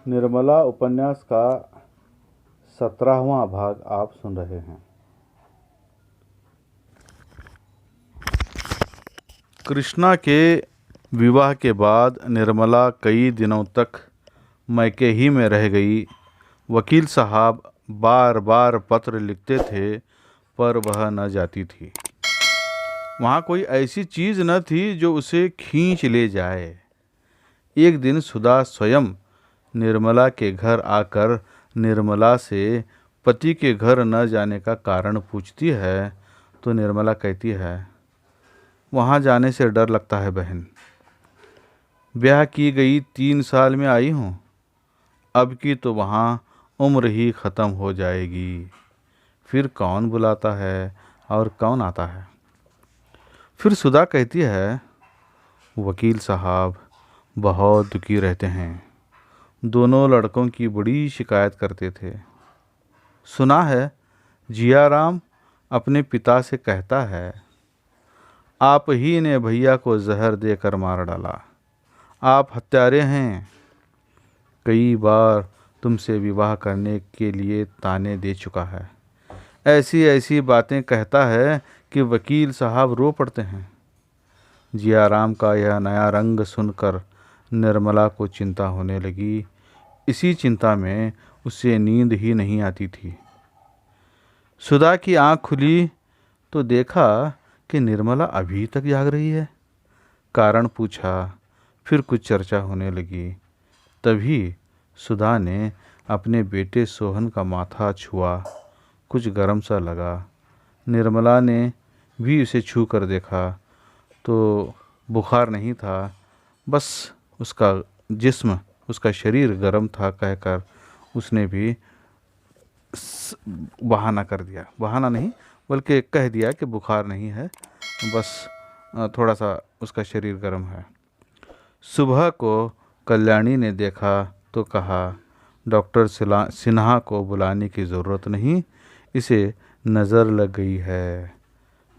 निर्मला उपन्यास का 17वां भाग आप सुन रहे हैं। कृष्णा के विवाह के बाद निर्मला कई दिनों तक मैके ही में रह गई। वकील साहब बार बार पत्र लिखते थे पर वह न जाती थी। वहाँ कोई ऐसी चीज़ न थी जो उसे खींच ले जाए। एक दिन सुधा स्वयं निर्मला के घर आकर निर्मला से पति के घर न जाने का कारण पूछती है तो निर्मला कहती है, वहाँ जाने से डर लगता है बहन। ब्याह की गई 3 साल में आई हूँ, अब की तो वहाँ उम्र ही ख़त्म हो जाएगी। फिर कौन बुलाता है और कौन आता है। फिर सुधा कहती है, वकील साहब बहुत दुखी रहते हैं, दोनों लड़कों की बड़ी शिकायत करते थे। सुना है जिया राम अपने पिता से कहता है, आप ही ने भैया को जहर देकर मार डाला, आप हत्यारे हैं। कई बार तुमसे विवाह करने के लिए ताने दे चुका है। ऐसी ऐसी बातें कहता है कि वकील साहब रो पड़ते हैं। जिया राम का यह नया रंग सुनकर निर्मला को चिंता होने लगी। इसी चिंता में उसे नींद ही नहीं आती थी। सुधा की आंख खुली तो देखा कि निर्मला अभी तक जाग रही है। कारण पूछा, फिर कुछ चर्चा होने लगी। तभी सुधा ने अपने बेटे सोहन का माथा छुआ। कुछ गर्म सा लगा। निर्मला ने भी उसे छू कर देखा तो बुखार नहीं था, बस उसका जिस्म, उसका शरीर गर्म था कहकर उसने भी बहाना कर दिया। बहाना नहीं बल्कि कह दिया कि बुखार नहीं है, बस थोड़ा सा उसका शरीर गर्म है। सुबह को कल्याणी ने देखा तो कहा, डॉक्टर सिन्हा को बुलाने की ज़रूरत नहीं, इसे नज़र लग गई है।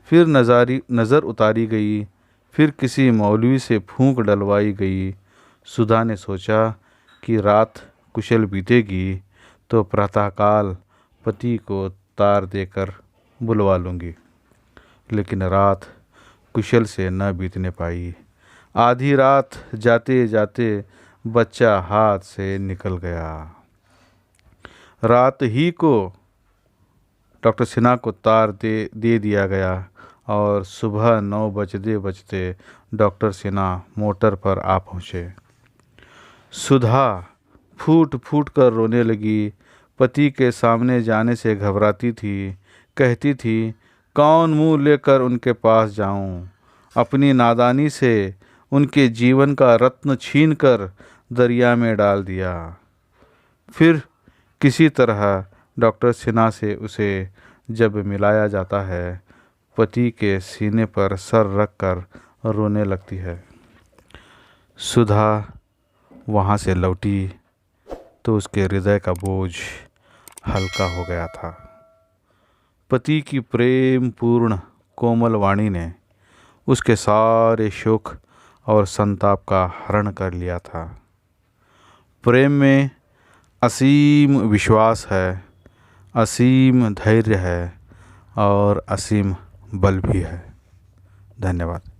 फिर नज़र उतारी गई। फिर किसी मौलवी से फूंक डलवाई गई। सुधा ने सोचा कि रात कुशल बीतेगी तो प्रातःकाल पति को तार देकर बुलवा लूँगी। लेकिन रात कुशल से न बीतने पाई। आधी रात जाते जाते बच्चा हाथ से निकल गया। रात ही को डॉक्टर सिन्हा को तार दे दिया गया और सुबह 9 बजते डॉक्टर सिन्हा मोटर पर आ पहुँचे। सुधा फूट फूट कर रोने लगी। पति के सामने जाने से घबराती थी। कहती थी, कौन मुंह लेकर उनके पास जाऊं। अपनी नादानी से उनके जीवन का रत्न छीनकर दरिया में डाल दिया। फिर किसी तरह डॉक्टर सिन्हा से उसे जब मिलाया जाता है, पति के सीने पर सर रख कर रोने लगती है। सुधा वहाँ से लौटी तो उसके हृदय का बोझ हल्का हो गया था। पति की प्रेम पूर्ण कोमल वाणी ने उसके सारे शोक और संताप का हरण कर लिया था। प्रेम में असीम विश्वास है, असीम धैर्य है और असीम बल भी है। धन्यवाद।